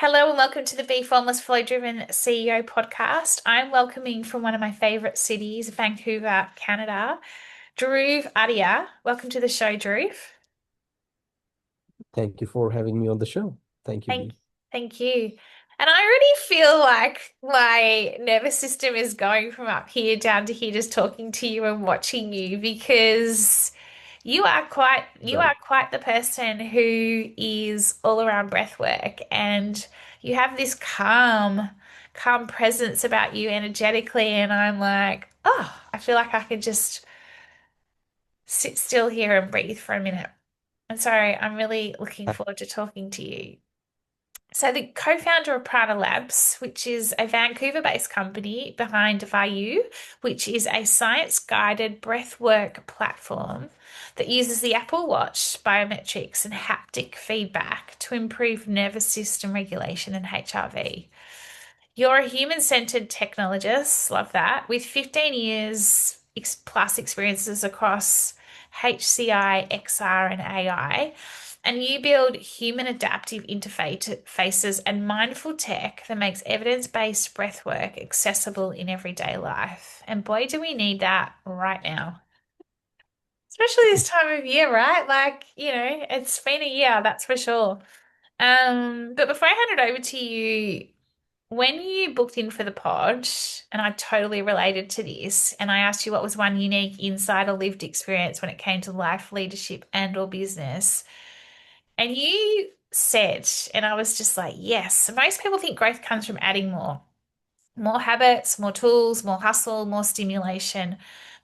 Hello and welcome to the Bee Formless Flow Driven CEO podcast. I'm welcoming from one of my favorite cities, Vancouver, Canada, Dhruv Adhia. Welcome to the show, Dhruv. Thank you for having me on the show. Thank you, Thank, B. thank you. And I already feel like my nervous system is going from up here down to here just talking to you and watching you because you Right. are quite the person who is all around breath work and you have this calm presence about you energetically and I'm like, oh, I feel like I could just sit still here and breathe for a minute. And so I'm really looking Uh, forward to talking to you. So, the co-founder of Prana Labs, which is a Vancouver-based company behind Vayu, which is a science-guided breathwork platform that uses the Apple Watch biometrics and haptic feedback to improve nervous system regulation and HRV. You're a human-centered technologist, love that, with 15 years plus experiences across HCI, XR, and AI. And you build human adaptive interfaces and mindful tech that makes evidence-based breathwork accessible in everyday life. And boy, do we need that right now. Especially this time of year, right? Like, it's been a year, that's for sure. But before I hand it over to you, when you booked in for the pod, and I totally related to this, and I asked you what was one unique insight or lived experience when it came to life, leadership, and or business, and you said, and I was just like, yes, most people think growth comes from adding more habits, more tools, more hustle, more stimulation.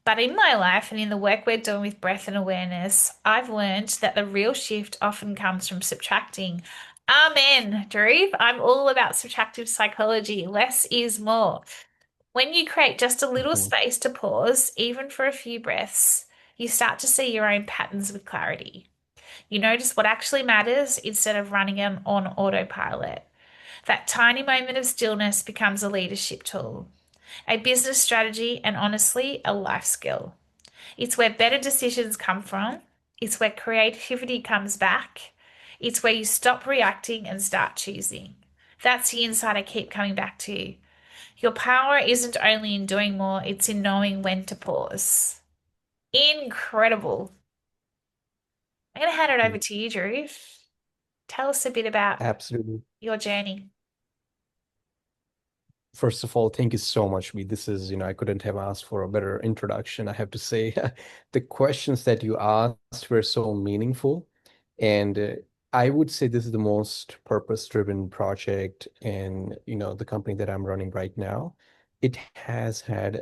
But in my life and in the work we're doing with breath and awareness, I've learned that the real shift often comes from subtracting. Amen, Drew. I'm all about subtractive psychology. Less is more. When you create just a little mhm. space to pause, even for a few breaths, you start to see your own patterns with clarity. You notice what actually matters instead of running on autopilot. That tiny moment of stillness becomes a leadership tool, a business strategy, and honestly, a life skill. It's where better decisions come from. It's where creativity comes back. It's where you stop reacting and start choosing. That's the insight I keep coming back to. Your power isn't only in doing more, it's in knowing when to pause. Incredible. I'm going to hand it over to you, Drew. Tell us a bit about Absolutely. your journey. First of all, thank you so much, B. This is, I couldn't have asked for a better introduction. I have to say, the questions that you asked were so meaningful. And I would say this is the most purpose-driven project in, the company that I'm running right now. It has had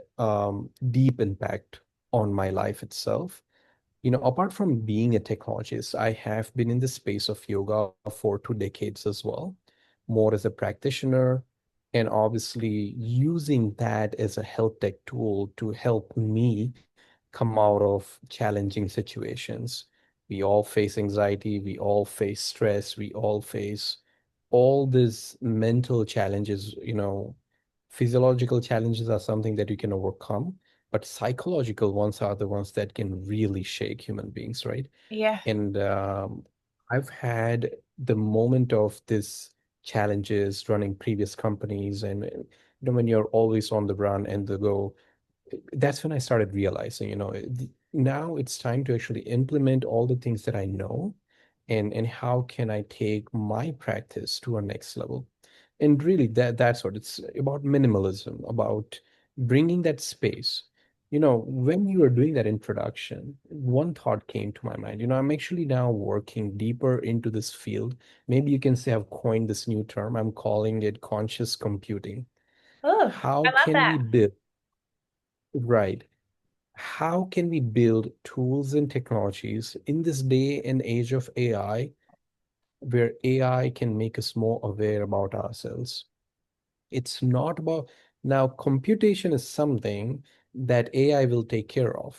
deep impact on my life itself. Apart from being a technologist, I have been in the space of yoga for 2 decades as well, more as a practitioner, and obviously using that as a health tech tool to help me come out of challenging situations. We all face anxiety, we all face stress, we all face all these mental challenges. Physiological challenges are something that you can overcome, but psychological ones are the ones that can really shake human beings, right? Yeah. And I've had the moment of this challenges running previous companies, and when you're always on the run and the go, that's when I started realizing, now it's time to actually implement all the things that I know, and how can I take my practice to a next level. And really, that's what it's about: minimalism, about bringing that space. When you were doing that introduction, one thought came to my mind. I'm actually now working deeper into this field. Maybe you can say I've coined this new term. I'm calling it conscious computing. Oh, I How love can we that. build, right? How can we build tools and technologies in this day and age of AI, where AI can make us more aware about ourselves? It's not about, now, computation is something that AI will take care of.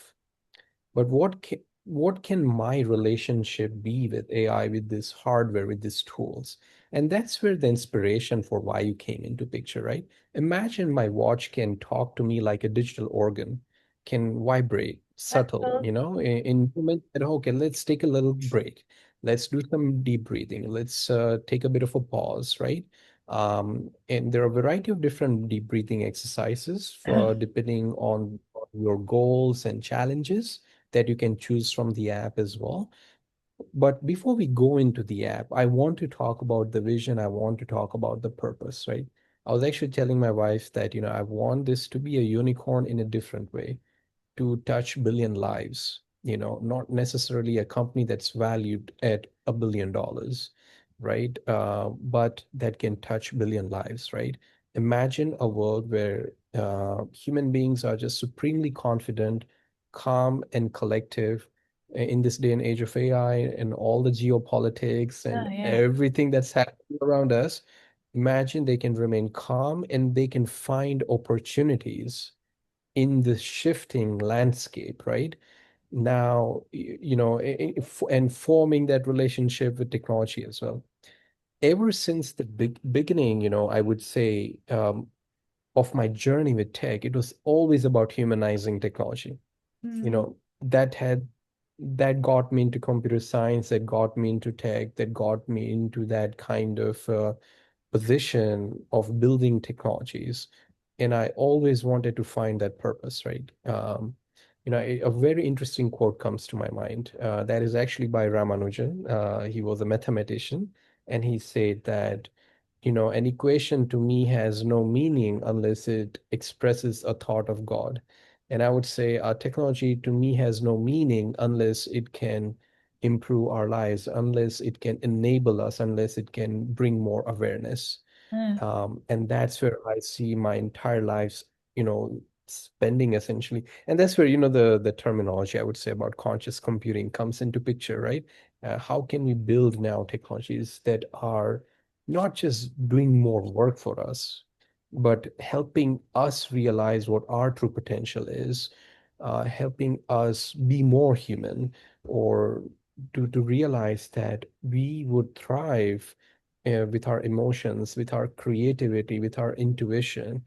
But what can my relationship be with AI, with this hardware, with these tools? And that's where the inspiration for why you came into picture, right? Imagine my watch can talk to me like a digital organ, can vibrate, That's subtle, cool. in moment that, okay, let's take a little break. let's do some deep breathing. Let's take a bit of a pause, right? And there are a variety of different deep breathing exercises for depending on your goals and challenges that you can choose from the app as well. But before we go into the app, I want to talk about the vision. I want to talk about the purpose, right? I was actually telling my wife that, I want this to be a unicorn in a different way, to touch billion lives, not necessarily a company that's valued at $1 billion, right? But that can touch billion lives, right? Imagine a world where human beings are just supremely confident, calm, and collective in this day and age of AI and all the geopolitics Oh, and yeah. everything that's happening around us. Imagine they can remain calm and they can find opportunities in the shifting landscape, right? Now, and forming that relationship with technology as well. Ever since the beginning, I would say, of my journey with tech, it was always about humanizing technology. You Mm, know, that got me into computer science, that got me into tech, that got me into that kind of position of building technologies. And I always wanted to find that purpose, right? A very interesting quote comes to my mind. That is actually by Ramanujan. He was a mathematician, and he said that, an equation to me has no meaning unless it expresses a thought of God. And I would say technology to me has no meaning unless it can improve our lives, unless it can enable us, unless it can bring more awareness. mm. And that's where I see my entire life, spending essentially. And that's where, the terminology I would say about conscious computing comes into picture, right? How can we build now technologies that are not just doing more work for us, but helping us realize what our true potential is, helping us be more human, or to realize that we would thrive with our emotions, with our creativity, with our intuition.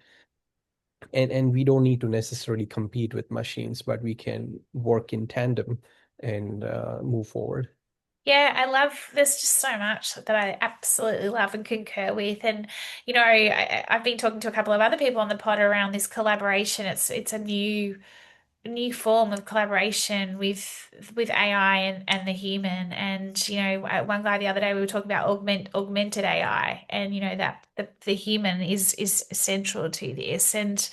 And we don't need to necessarily compete with machines, but we can work in tandem and move forward. Yeah, there's just so much that I absolutely love and concur with. And, I've been talking to a couple of other people on the pod around this collaboration. It's a new form of collaboration with AI and the human. And, one guy the other day we were talking about augmented AI, and that the human is central to this. And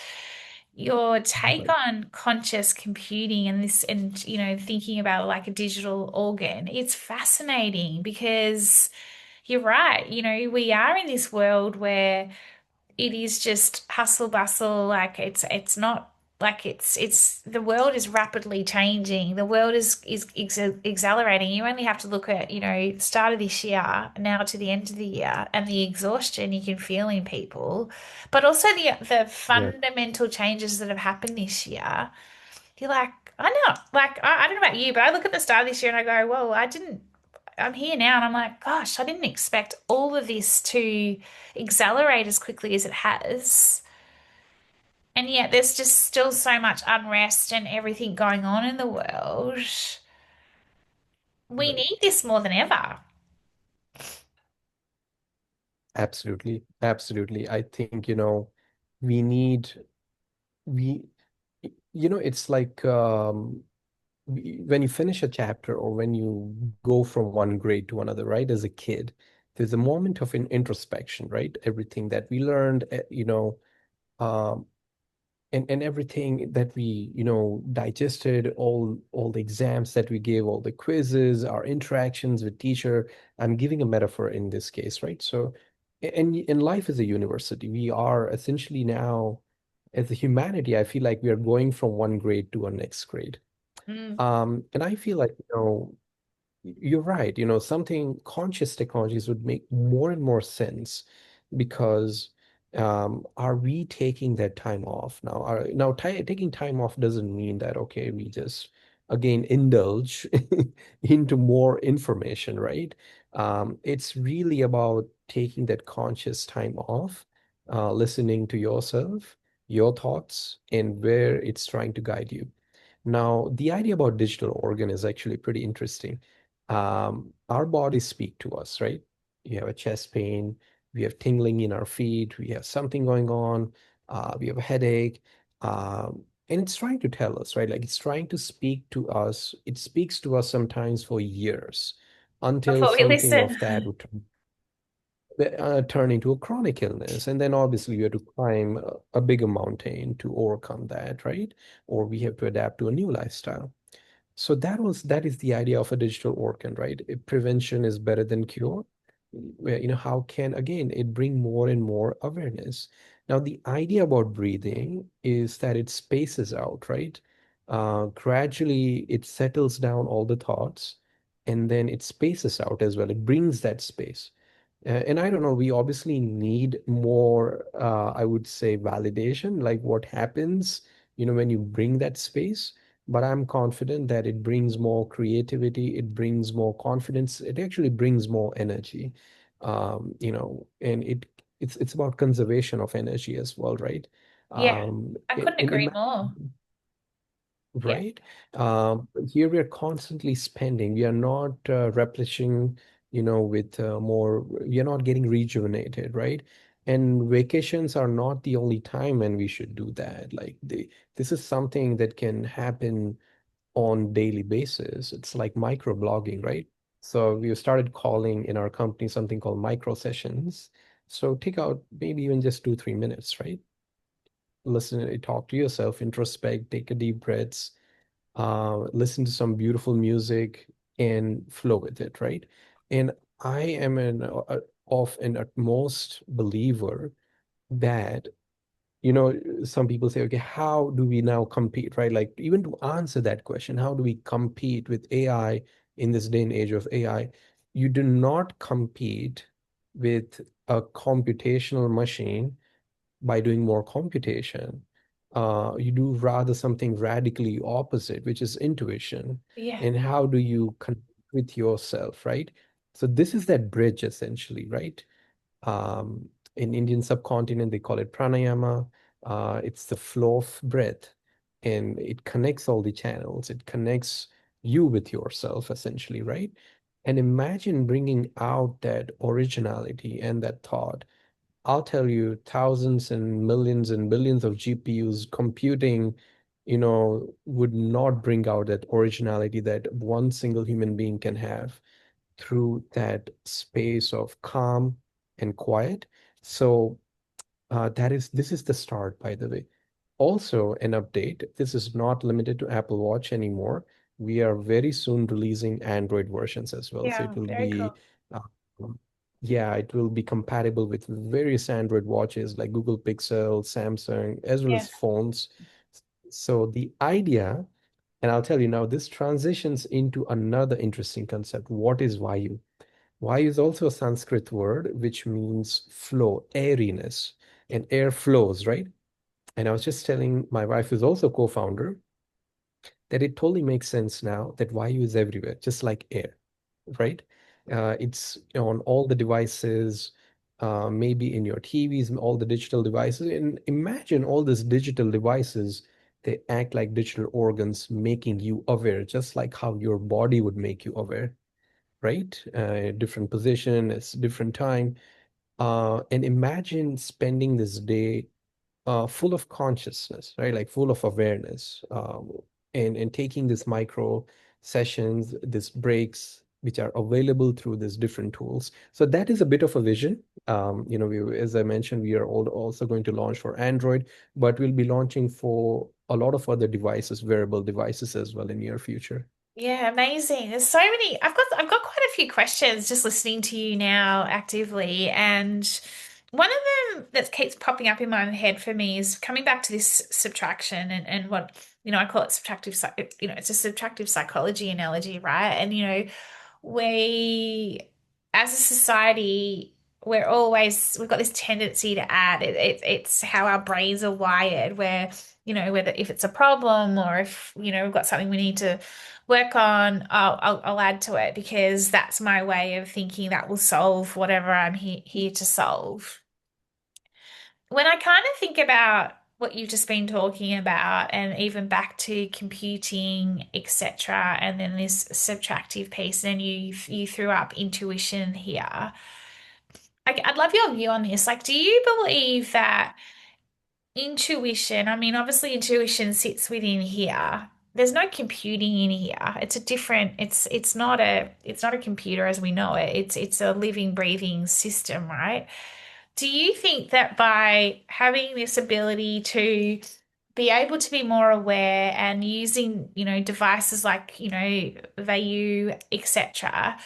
your take Right. on conscious computing and this, and thinking about it like a digital organ, it's fascinating because you're right. We are in this world where it is just hustle bustle. Like it's not like it's the world is rapidly changing. The world is accelerating. You only have to look at, start of this year now to the end of the year, and the exhaustion you can feel in people, but also the Yeah. fundamental changes that have happened this year. You're like, I know, like I don't know about you, but I look at the start of this year and I go, well, I'm here now, and I'm like, gosh, I didn't expect all of this to accelerate as quickly as it has. And yet there's just still so much unrest and everything going on in the world. We Right. need this more than ever. Absolutely. Absolutely. I think, we need, we, it's like when you finish a chapter or when you go from one grade to another, right? As a kid, there's a moment of introspection, right? Everything that we learned, um, and everything that we digested, all the exams that we gave, all the quizzes, our interactions with teacher. I'm giving a metaphor in this case, right? So and life is a university. We are essentially now, as a humanity, I feel like we are going from one grade to a next grade. Mm, And I feel like, you're right. Something conscious technologies would make more and more sense because are we taking that time off now? Now, taking time off doesn't mean that, okay, we just again indulge into more information, right? It's really about taking that conscious time off, listening to yourself, your thoughts, and where it's trying to guide you. Now, the idea about digital organ is actually pretty interesting. Our bodies speak to us, right? You have a chest pain, we have tingling in our feet, we have something going on, we have a headache, and it's trying to tell us, right? Like it's trying to speak to us. It speaks to us sometimes for years until Before we something of that listen. would turn into a chronic illness. And then obviously we have to climb a bigger mountain to overcome that, right? Or we have to adapt to a new lifestyle. So that is the idea of a digital organ, right? If prevention is better than cure. Where, how can again it bring more and more awareness? Now, the idea about breathing is that it spaces out, right? Gradually, it settles down all the thoughts, and then it spaces out as well. It brings that space. And I don't know, we obviously need more, I would say, validation, like what happens, when you bring that space. But I'm confident that it brings more creativity, it brings more confidence, it actually brings more energy. And it's about conservation of energy as well, right? Yeah, I And, couldn't and agree imagine, more. Yeah. right? Here we are constantly spending. We are not replenishing, with more. We are not getting rejuvenated, right? And vacations are not the only time when we should do that. This is something that can happen on daily basis. It's like microblogging, right? So we started calling in our company something called micro sessions. So take out maybe even just 2, 3 minutes, right? Listen, talk to yourself, introspect, take a deep breaths, listen to some beautiful music and flow with it, right? And I am an utmost believer that, some people say, okay, how do we now compete, right? Like even to answer that question, how do we compete with AI in this day and age of AI? You do not compete with a computational machine by doing more computation. You do rather something radically opposite, which is intuition. Yeah. And how do you connect with yourself, right? So this is that bridge essentially, right? Um, in Indian subcontinent, they call it pranayama. It's the flow of breath, and it connects all the channels. It connects you with yourself, essentially, right? And imagine bringing out that originality and that thought. I'll tell you, thousands and millions and billions of GPUs computing, would not bring out that originality that one single human being can have through that space of calm and quiet. So this is the start, by the way. Also, an update. This is not limited to Apple Watch anymore. We are very soon releasing Android versions as well. So it Yeah, will very be, cool. uh, yeah, it will be compatible with various Android watches like Google Pixel, Samsung, as well Yeah. as phones. So the idea, and I'll tell you now, this transitions into another interesting concept. What is Vayu? Vayu is also a Sanskrit word which means flow, airiness, and air flows, right? And I was just telling my wife, who's also co-founder, that it totally makes sense now that Vayu is everywhere, just like air, right? It's on all the devices, maybe in your TVs and all the digital devices. And imagine all these digital devices, they act like digital organs, making you aware, just like how your body would make you aware, right? Different position, it's different time. And imagine spending this day full of consciousness, right? Like full of awareness, and taking these micro sessions, these breaks, which are available through these different tools. So that is a bit of a vision. As I mentioned, we are also going to launch for Android, but we'll be launching for a lot of other devices, wearable devices as well in near future. Yeah, amazing. There's so many. I've got quite a few questions just listening to you now actively. And one of them that keeps popping up in my head for me is coming back to this subtraction and what, I call it it's a subtractive psychology analogy, right? And we as a society we've got this tendency to add it's how our brains are wired where whether if it's a problem or if we've got something we need to work on, I'll add to it because that's my way of thinking that will solve whatever I'm here to solve. When I kind of think about what you've just been talking about, and even back to computing, etc., and then this subtractive piece, and you threw up intuition here. I'd love your view on this. Like, do you believe that intuition, I mean, obviously intuition sits within here. There's no computing in here. It's a different, it's not a computer as we know it. It's a living, breathing system, right? Do you think that by having this ability to be able to be more aware and using, devices like, Vayu, etc.,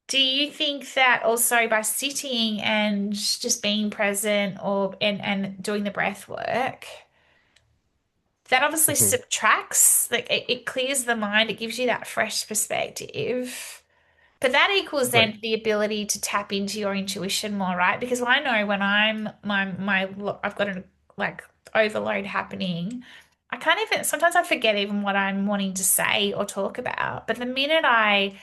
do you think that also by sitting and just being present and doing the breath work, that obviously Mhm. subtracts, like it clears the mind, it gives you that fresh perspective. But that equals Right. then the ability to tap into your intuition more, right? Because I know when I've got a like overload happening, I can't even sometimes I forget even what I'm wanting to say or talk about. But the minute I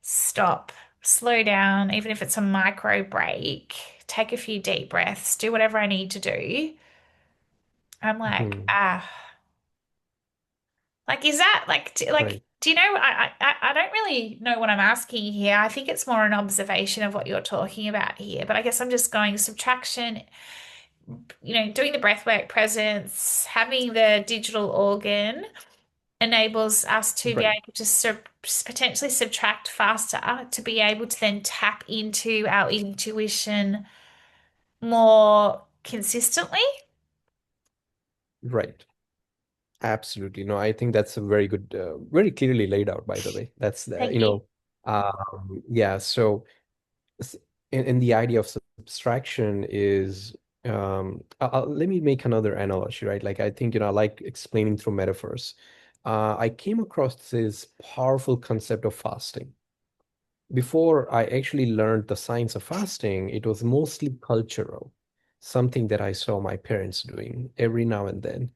stop, slow down, even if it's a micro break, take a few deep breaths, do whatever I need to do, I'm like, Mhm. like, is that Right. do you know? I don't really know what I'm asking here. I think it's more an observation of what you're talking about here. But I guess I'm just going subtraction, doing the breathwork presence, having the digital organ enables us to be Right. able to potentially subtract faster, to be able to then tap into our intuition more consistently. Right. Absolutely. No, I think that's a very good, very clearly laid out, by the way. That's, Thank you. yeah. So, s- and the idea of subtraction is, let me make another analogy, right? Like, I think, I like explaining through metaphors. I came across this powerful concept of fasting. Before I actually learned the science of fasting, it was mostly cultural, something that I saw my parents doing every now and then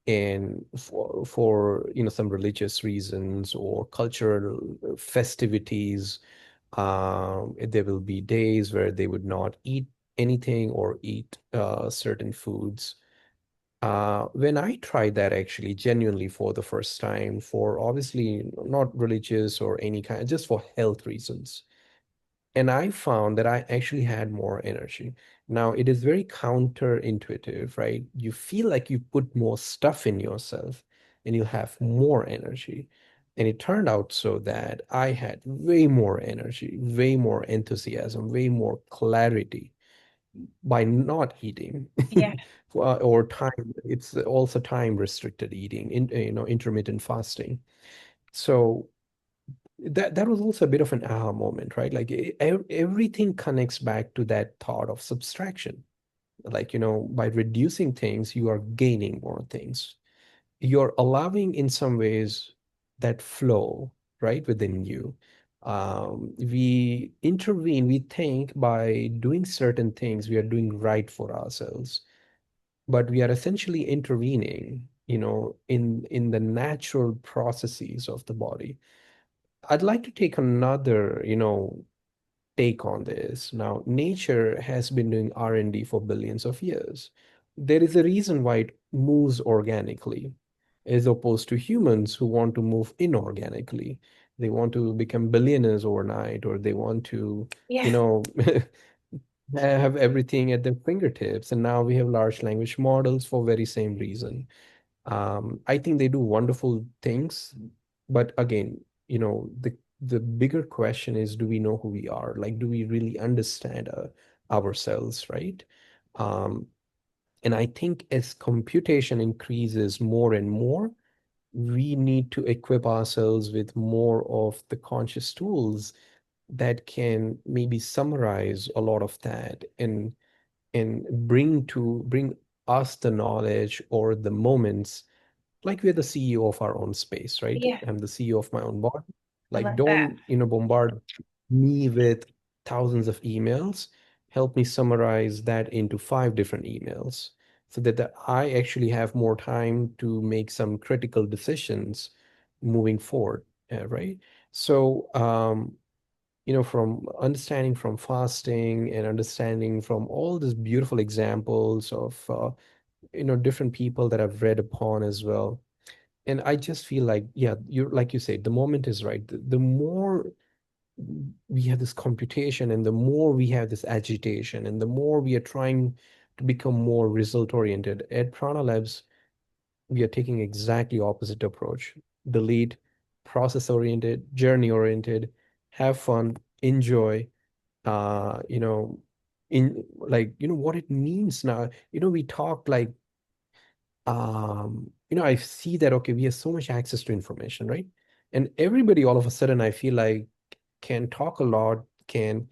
and for some religious reasons or cultural festivities. There will be days where they would not eat anything or eat certain foods. When I tried that actually genuinely for the first time, for obviously not religious or any kind, just for health reasons, and I found that I actually had more energy. Now, it is very counterintuitive, right? You feel like you put more stuff in yourself and you have more energy. And it turned out so that I had way more energy, way more enthusiasm, way more clarity by not eating. Yeah. Or time, it's also time restricted eating, intermittent fasting. So that was also a bit of an aha moment, right? Like everything connects back to that thought of subtraction. Like, by reducing things, you are gaining more things. You're allowing, in some ways, that flow, right, within you. We intervene, we think by doing certain things, we are doing right for ourselves, but we are essentially intervening, in the natural processes of the body. I'd like to take another, take on this. Now, nature has been doing R&D for billions of years. There is a reason why it moves organically, as opposed to humans who want to move inorganically. They want to become billionaires overnight, or they want to, Yeah. you know, have everything at their fingertips. And now we have large language models for very same reason. I think they do wonderful things, but again, the bigger question is, do we know who we are? Like, do we really understand ourselves, right? Um, and I think as computation increases more and more, we need to equip ourselves with more of the conscious tools that can maybe summarize a lot of that and bring us the knowledge or the moments, like we're the CEO of our own space, right? Yeah. I'm the CEO of my own body. I Like, love that. don't, bombard me with thousands of emails. Help me summarize that into 5 different emails so that I actually have more time to make some critical decisions moving forward, right? So, from understanding from fasting and understanding from all these beautiful examples of different people that I've read upon as well. And I just feel like, yeah, you're like you say, the moment is right. The more we have this computation and the more we have this agitation and the more we are trying to become more result oriented at Prana Labs, we are taking exactly opposite approach. Delete, process oriented, journey oriented, have fun, enjoy, you know, in like, what it means now. We talk like, I see that, okay, we have so much access to information, right? And everybody all of a sudden, I feel like can talk a lot, can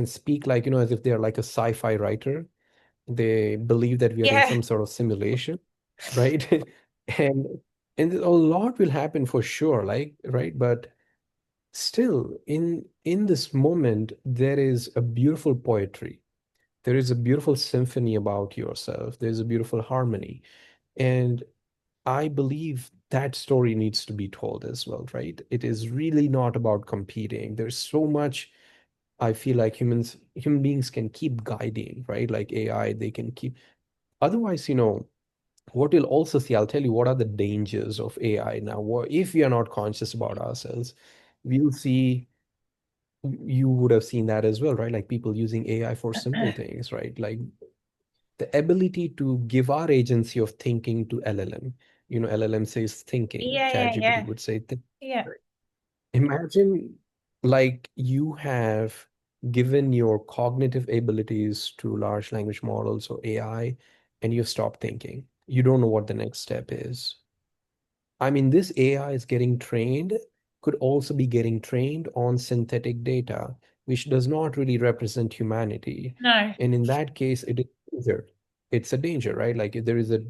speak like, as if they're like a sci-fi writer. They believe that we are in Yeah. some sort of simulation, right? And and a lot will happen for sure, like, right? But still, in this moment, there is a beautiful poetry. There is a beautiful symphony about yourself. There's a beautiful harmony. And I believe that story needs to be told as well, right? It is really not about competing. There's so much I feel like human beings can keep guiding, right? Like AI, they can keep. Otherwise, what you'll also see, I'll tell you what are the dangers of AI now. If we are not conscious about ourselves, we'll see, you would have seen that as well, right? Like people using AI for simple things, right? Like the ability to give our agency of thinking to LLM. LLM says thinking, Yeah, yeah, ChatGPT yeah. would say Yeah. Imagine like you have given your cognitive abilities to large language models or AI, and you've stopped thinking. You don't know what the next step is. I mean, this AI is getting trained, could also be getting trained on synthetic data, which does not really represent humanity. No. And in that case, it is danger. It's a danger, right? Like if there is a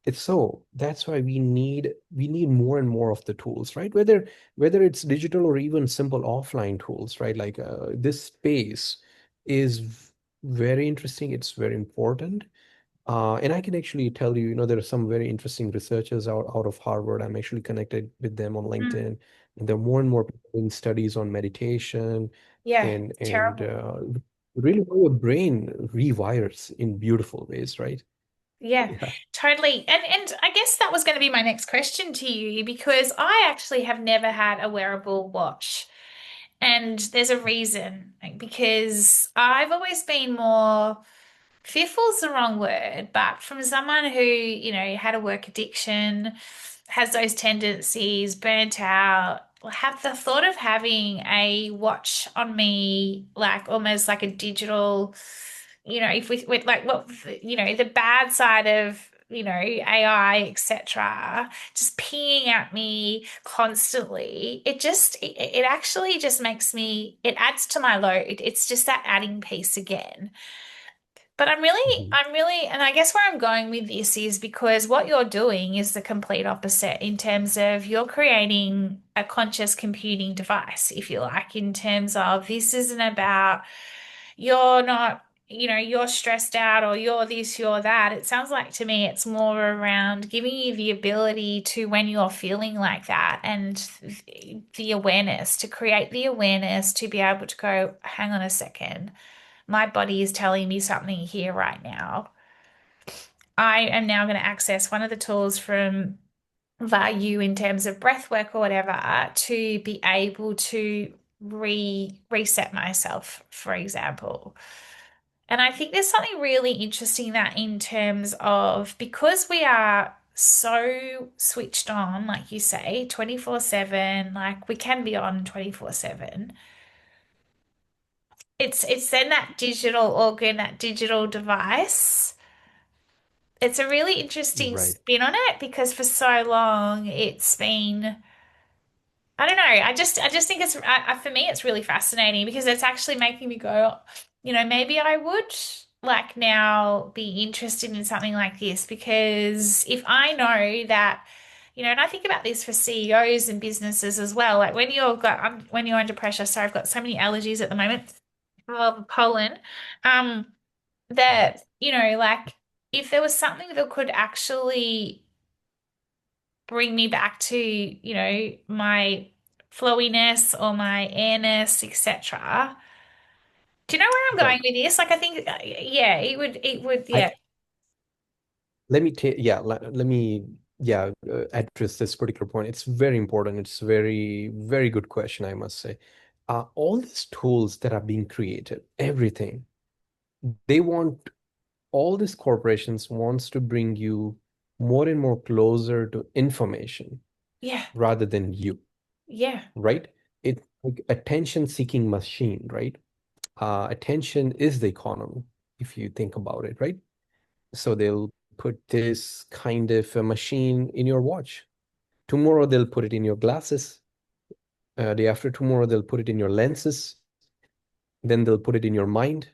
it's so that's why we need more and more of the tools, right? Whether it's digital or even simple offline tools, right? Like this space is very interesting. It's very important. And I can actually tell you, there are some very interesting researchers out of Harvard. I'm actually connected with them on Mm. LinkedIn, and there are more and more people doing studies on meditation Yeah. and Terrible. really how your brain rewires in beautiful ways, right? Yeah, Yeah. totally. And I guess that was going to be my next question to you because I actually have never had a wearable watch. And there's a reason, like, because I've always been more fearful's the wrong word, but from someone who, had a work addiction, has those tendencies, burnt out, have the thought of having a watch on me, like almost like a digital, if we with like what, the bad side of, AI, etc., just pinging at me constantly, it actually just makes me, it adds to my load. It's just that adding piece again. But Mhm. and I guess where I'm going with this is because what you're doing is the complete opposite in terms of you're creating a conscious computing device, if you like, in terms of this isn't about you're not, you're stressed out or you're this, you're that. It sounds like to me it's more around giving you the ability to, when you're feeling like that, and the awareness, to create the awareness to be able to go, hang on a second, my body is telling me something here right now. I am now going to access one of the tools from value in terms of breath work or whatever to be able to reset myself, for example. And I think there's something really interesting that in terms of because we are so switched on, like you say, 24/7, like we can be on 24/7. It's then that digital organ, that digital device. It's a really interesting Right. spin on it because for so long it's been, I don't know, I just think for me it's really fascinating because it's actually making me go, maybe I would like now be interested in something like this because if I know that, and I think about this for CEOs and businesses as well, like when you're under pressure, sorry, I've got so many allergies at the moment of pollen. That, like if there was something that could actually bring me back to, my flowiness or my airness, etc. Do you know where I'm going Right. with this? Like I think, yeah, it would, I yeah. let me take, yeah, let me, yeah, address this particular point. It's very important. It's very, very good question, I must say. All these tools that are being created, everything, they want, all these corporations wants to bring you more and more closer to information Yeah. rather than you, Yeah. right? It's like attention-seeking machine, right? Attention is the economy, if you think about it, right? So they'll put this kind of a machine in your watch. Tomorrow they'll put it in your glasses. Day after tomorrow they'll put it in your lenses. Then they'll put it in your mind.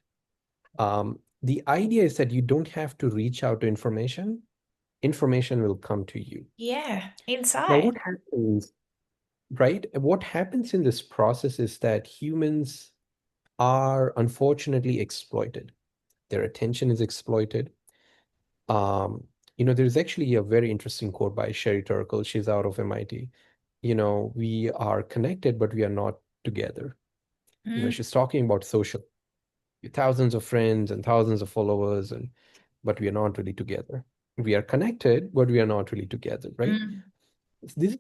The idea is that you don't have to reach out to information. Information will come to you. Yeah. Now, Inside. what happens, right? What happens in this process is that humans are unfortunately exploited. Their attention is exploited. Um, there's actually a very interesting quote by Sherry Turkle. She's out of MIT. We are connected, but we are not together. Mm. She's talking about social, thousands of friends and thousands of followers, but we are not really together. We are connected, but we are not really together, right? Mm. This,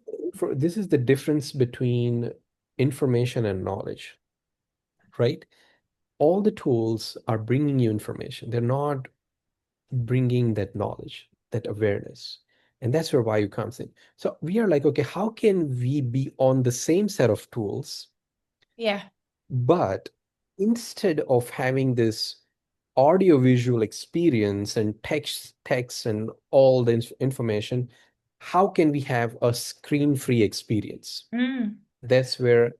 this is the difference between information and knowledge, right? All the tools are bringing you information. They're not bringing that knowledge, that awareness. And that's where value comes in. So we are like, okay, how can we be on the same set of tools, Yeah. but instead of having this audio-visual experience and text and all the information, how can we have a screen-free experience? Mm. That's where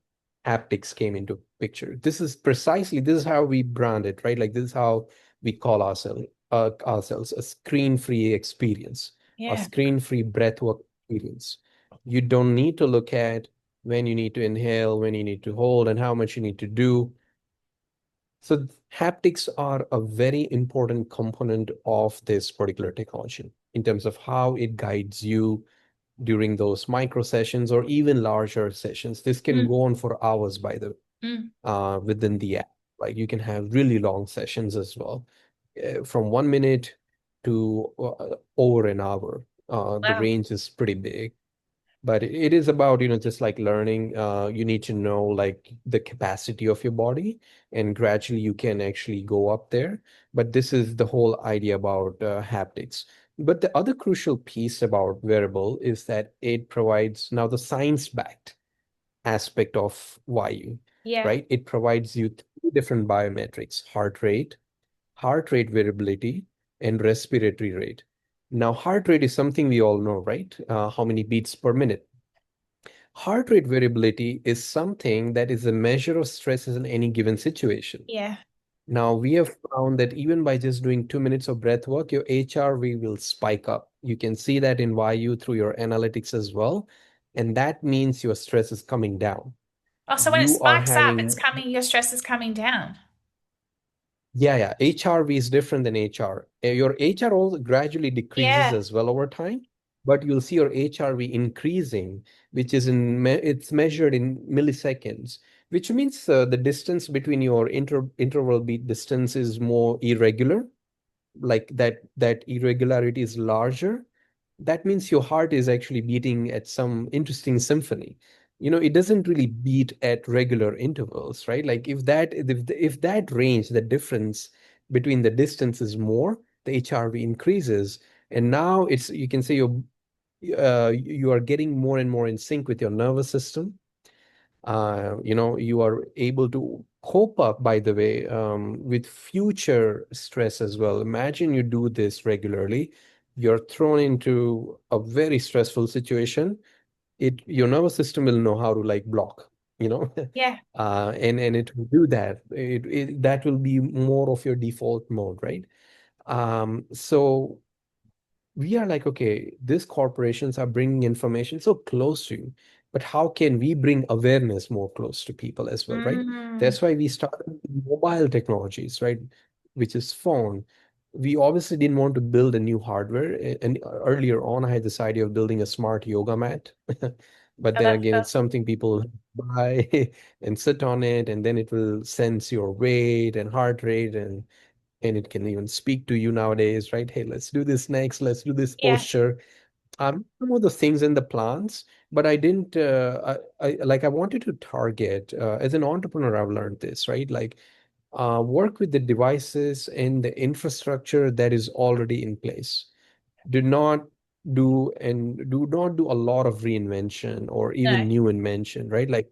haptics came into picture. This is how we brand it, right? Like this is how we call ourselves a screen-free experience, a Yeah. screen-free breathwork experience. You don't need to look at when you need to inhale, when you need to hold, and how much you need to do. So haptics are a very important component of this particular technology in terms of how it guides you during those micro sessions or even larger sessions. This can Mm. go on for hours, by the Mm. within the app. Like you can have really long sessions as well, from 1 minute to over an hour. The Wow. range is pretty big. But it is about, just like learning, you need to know like the capacity of your body, and gradually you can actually go up there. But this is the whole idea about haptics. But the other crucial piece about wearable is that it provides now the science-backed aspect of YU, Yeah. right? It provides you three different biometrics: heart rate variability, and respiratory rate. Now, heart rate is something we all know, right? How many beats per minute. Heart rate variability is something that is a measure of stresses in any given situation. Yeah. Now, we have found that even by just doing 2 minutes of breath work, your HRV will spike up. You can see that in YU through your analytics as well. And that means your stress is coming down. Oh, so when it You are spikes up, it's having, coming, your stress is coming down. yeah, yeah, HRV is different than HR. Your HR also gradually decreases Yeah. as well over time, but you'll see your HRV increasing, which is it's measured in milliseconds, which means the distance between your interval beat distance is more irregular, like that irregularity is larger. That means your heart is actually beating at some interesting symphony. It doesn't really beat at regular intervals, right? Like if that range, the difference between the distance is more, the HRV increases, and now it's, you can say, you are getting more and more in sync with your nervous system. You are able to cope up, by the way, with future stress as well. Imagine you do this regularly, you're thrown into a very stressful situation. Your nervous system will know how to like block, you know, Yeah. and it will do that. That will be more of your default mode, right? So we are like, okay, these corporations are bringing information so close to you, but how can we bring awareness more close to people as well, right? Mm. That's why we started with mobile technologies, right? Which is phone. We obviously didn't want to build a new hardware. And earlier on, I had this idea of building a smart yoga mat. But Oh, then that's again, the, it's something people buy and sit on it, and then it will sense your weight and heart rate, and and it can even speak to you nowadays, right? Hey, let's do this next, let's do this Yeah. posture. Some of those things in the plans, but I didn't I wanted to target as an entrepreneur, I've learned this, right? Like work with the devices and the infrastructure that is already in place. Do not do a lot of reinvention or No. even new invention, right? Like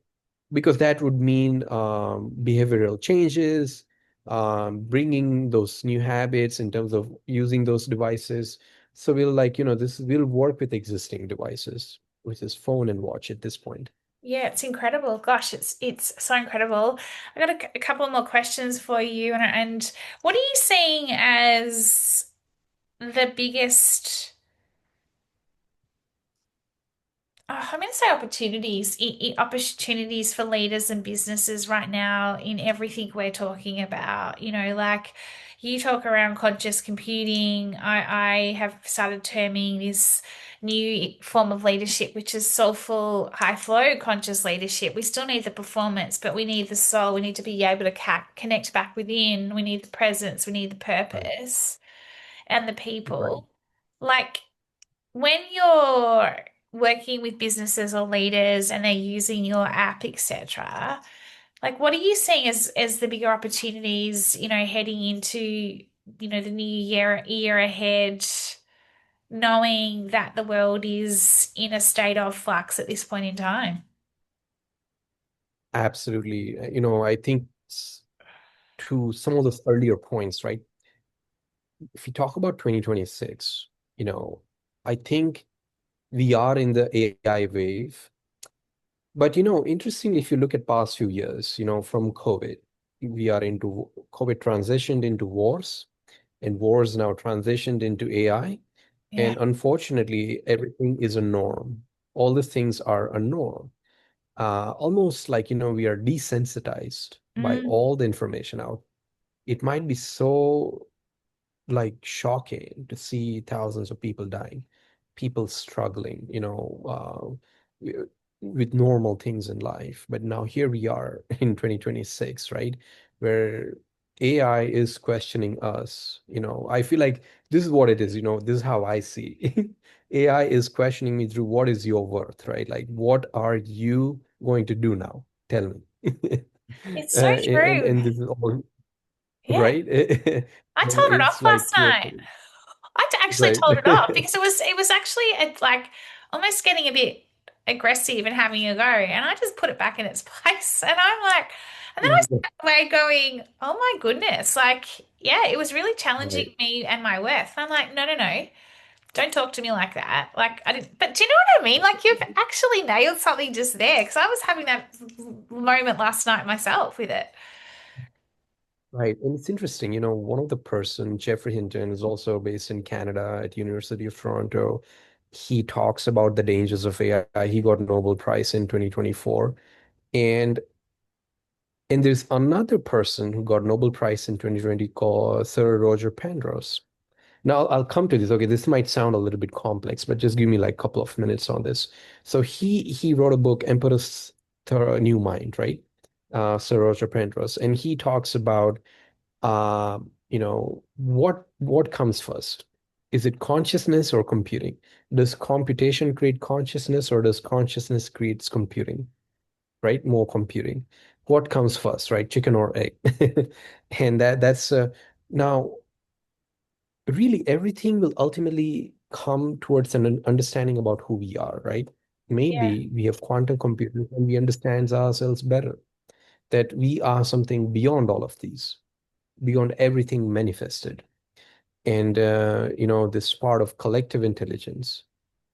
because that would mean behavioral changes, bringing those new habits in terms of using those devices. So we'll like, this will work with existing devices, which is phone and watch at this point. Yeah, it's incredible. Gosh, it's so incredible. I got a couple more questions for you, and what are you seeing as the biggest? I'm going to say opportunities, opportunities for leaders and businesses right now in everything we're talking about. Like you talk around conscious computing. I have started terming this new form of leadership, which is soulful, high flow conscious leadership. We still need the performance, but we need the soul. We need to be able to connect back within. We need the presence. We need the Right. purpose and the Right. people. Like, when you're working with businesses or leaders and they're using your app, etc., like what are you seeing as the bigger opportunities, heading into, the new year ahead, knowing that the world is in a state of flux at this point in time? Absolutely. I think to some of those earlier points, right? If you talk about 2026, I think we are in the AI wave. But interestingly, if you look at past few years, from COVID, COVID transitioned into wars, and wars now transitioned into AI. Yeah. And unfortunately, everything is a norm. All the things are a norm. Almost like, we are desensitized by Mm, all the information out. It might be so like shocking to see thousands of people dying, people struggling, wi- with normal things in life. But now here we are in 2026, right? Where AI is questioning us. I feel like this is what it is, this is how I see. AI is questioning me through what is your worth, right? Like, what are you going to do now? Tell me. it's so true. And this is all Yeah. right. I And told it off it's like, last night. Actually right. told it off because it was actually like almost getting a bit aggressive and having a go, and I just put it back in its place, and I'm like, and then I sat away going, oh my goodness, like yeah, it was really Right. challenging me and my worth. And I'm like, no, no, no, don't talk to me like that. Like I didn't, but do you know what I mean? Like you've actually nailed something just there because I was having that moment last night myself with it. Right. And it's interesting, one of the person, Jeffrey Hinton, is also based in Canada at University of Toronto. He talks about the dangers of AI. He got Nobel Prize in 2024. And and there's another person who got Nobel Prize in 2020 called Sir Roger Penrose. Now I'll come to this. Okay, this might sound a little bit complex, but just give me like a couple of minutes on this. So he wrote a book, Emperor's New Mind, right? Sir Roger Penrose, and he talks about what comes first? Is it consciousness or computing? Does computation create consciousness or does consciousness creates computing, right? More computing. What comes first, right? Chicken or egg? And that's now really everything will ultimately come towards an understanding about who we are, right? Yeah. Maybe we have quantum computing and we understand ourselves better, that we are something beyond all of these, beyond everything manifested. And this part of collective intelligence,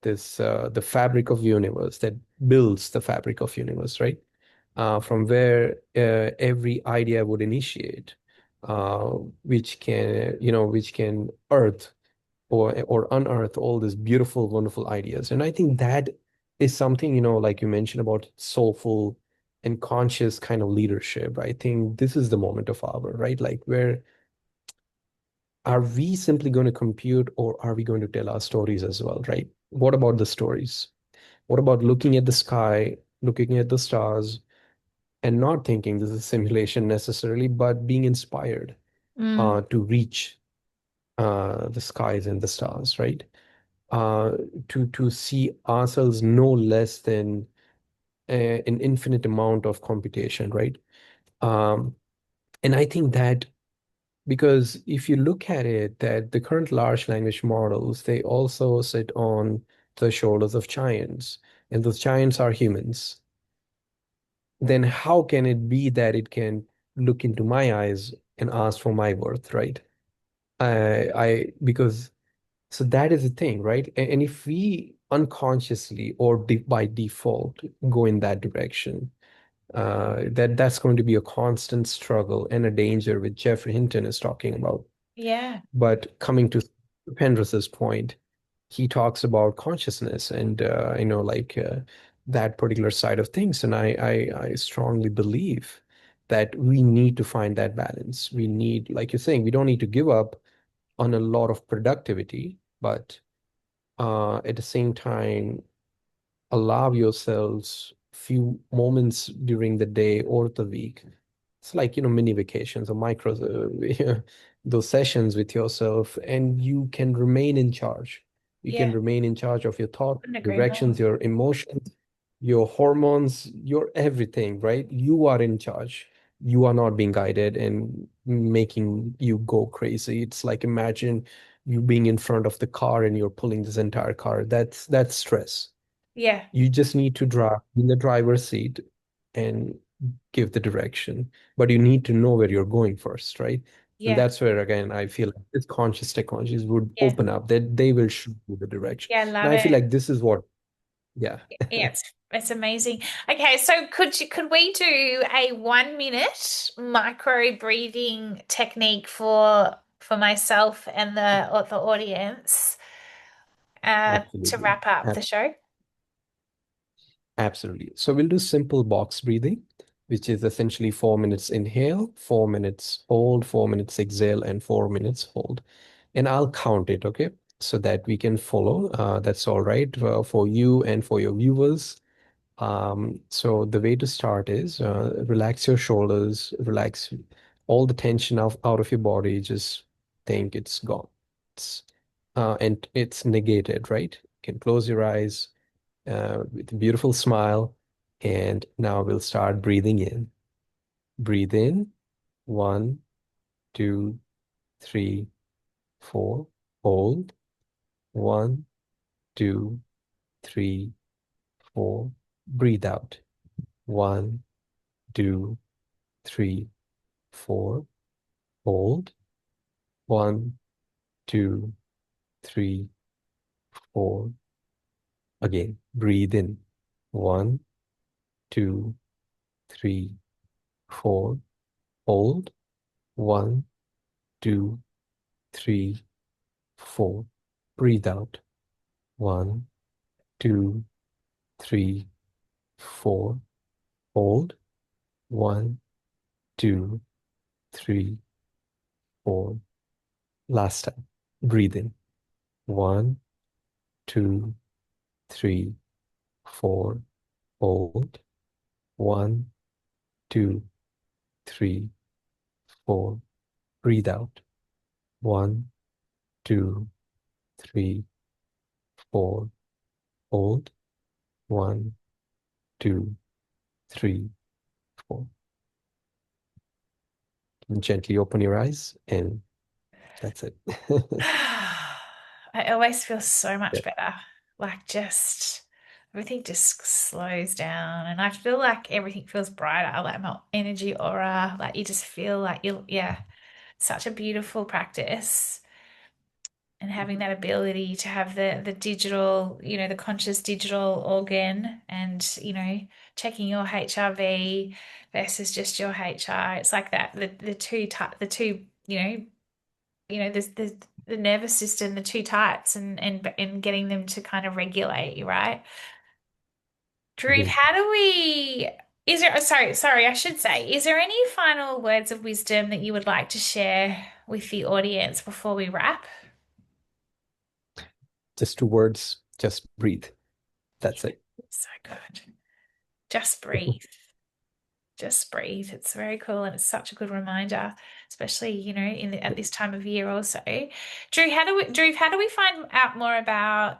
this the fabric of universe that builds the fabric of universe, right? From where every idea would initiate, uh, which can earth or unearth all these beautiful, wonderful ideas. And I think that is something, like you mentioned about soulful and conscious kind of leadership. I think this is the moment of our, right? Like where are we simply going to compute or are we going to tell our stories as well, right? What about the stories? What about looking at the sky, looking at the stars, and not thinking this is simulation necessarily, but being inspired? Mm. to reach the skies and the stars, right? Uh, to see ourselves no less than an infinite amount of computation, right? Um, and I think that because if you look at it, that the current large language models, they also sit on the shoulders of giants, and those giants are humans. Then how can it be that it can look into my eyes and ask for my worth, right? Because so that is the thing, right? And if we unconsciously or de by default go in that direction, that's going to be a constant struggle and a danger which Jeffrey Hinton is talking about. Yeah. But coming to Penrose's point, he talks about consciousness and that particular side of things. And I strongly believe that we need to find that balance. We need, like you're saying, we don't need to give up on a lot of productivity, but at the same time, allow yourselves few moments during the day or the week. It's like, mini vacations or micro, those sessions with yourself, and you can remain in charge. You can Yeah. remain in charge of your thoughts, Couldn't agree more. directions, your emotions, your hormones, your everything, right? You are in charge. You are not being guided and making you go crazy. It's like imagine you being in front of the car and you're pulling this entire car. That's stress. Yeah. You just need to drive in the driver's seat and give the direction, but you need to know where you're going first, right? And Yeah. that's where, again, I feel like this conscious technologies would Yeah. open up, that they will show you the direction. Yeah. And Love I feel it. like this is what, yeah, Yeah, it's amazing. Okay, so could we do a 1 minute micro breathing technique for myself and the audience to absolutely. wrap up the show? Absolutely. So we'll do simple box breathing, which is essentially 4 minutes inhale, 4 minutes hold, 4 minutes exhale, and 4 minutes hold. And I'll count it, okay? So that we can follow. That's all right for you and for your viewers. So the way to start is relax your shoulders, relax all the tension out of your body. Just think it's gone. It's and it's negated, right? You can close your eyes with a beautiful smile. And now we'll start breathing in. Breathe in. One, two, three, four. Hold. One, two, three, four. Breathe out. One, two, three, four. Hold. One, two, three, four. Again, breathe in. One, two, three, four. Hold. One, two, three, four. Breathe out. One, two, three, four. Hold. One, two, three, four. Last time. Breathe in. One, two, three, four. Hold. One, two, three, four. Breathe out. One, two, three, four. Hold. One, two, three, four. And gently open your eyes, and that's it. I always feel so Yeah. much better. Like just everything just slows down and I feel like everything feels brighter, like my energy aura, like you just feel like yeah, such a beautiful practice. And having that ability to have the digital, the conscious digital organ and, checking your HRV versus just your HR. It's like that, the two, the nervous system, the two types and getting them to kind of regulate you, right? Dhruv, Again, how do we is there sorry, I should say, is there any final words of wisdom that you would like to share with the audience before we wrap? just 2 words, just breathe. That's it. So good. Just breathe. Just breathe. It's very cool and it's such a good reminder, especially, at this time of year also. Drew, how do we find out more about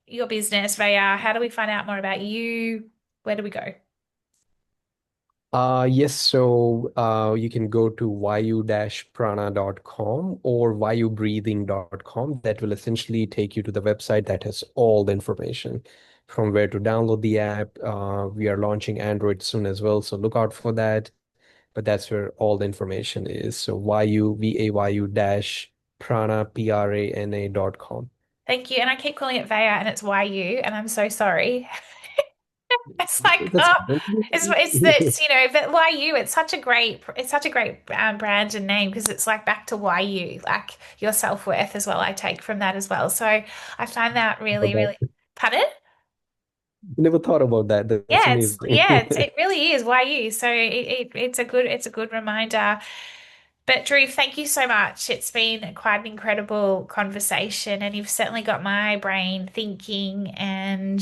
your business, Vaya? How do we find out more about you? Where do we go? Yes, so you can go to vayu-prana.com or vayubreathing.com. That will essentially take you to the website that has all the information from where to download the app. We are launching Android soon as well, so look out for that. But that's where all the information is. So Vayu, VAYU dash Prana, PRANA.com. Thank you. And I keep calling it Vaya and it's YU, and I'm so sorry. It's like, That's oh, fine. it's this, but YU, it's such a great brand and name because it's like back to YU, like your self-worth as well. I take from that as well. So I find that But really, that, really, pardon? never thought about that. That's Yeah, amazing. it really is YU. So it's a good reminder. But Drew, thank you so much. It's been quite an incredible conversation, and you've certainly got my brain thinking. And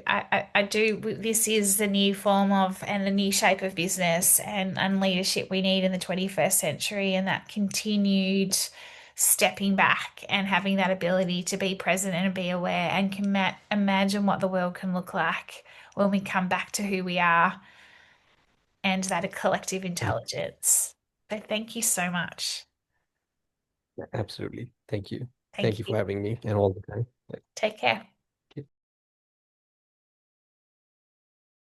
I do. This is the new form of and the new shape of business and leadership we need in the 21st century, and that continued stepping back and having that ability to be present and be aware and can imagine what the world can look like when we come back to who we are and that collective intelligence. So thank you so much. Absolutely. Thank you. Thank Thank you you. for having me and all the time. Take care.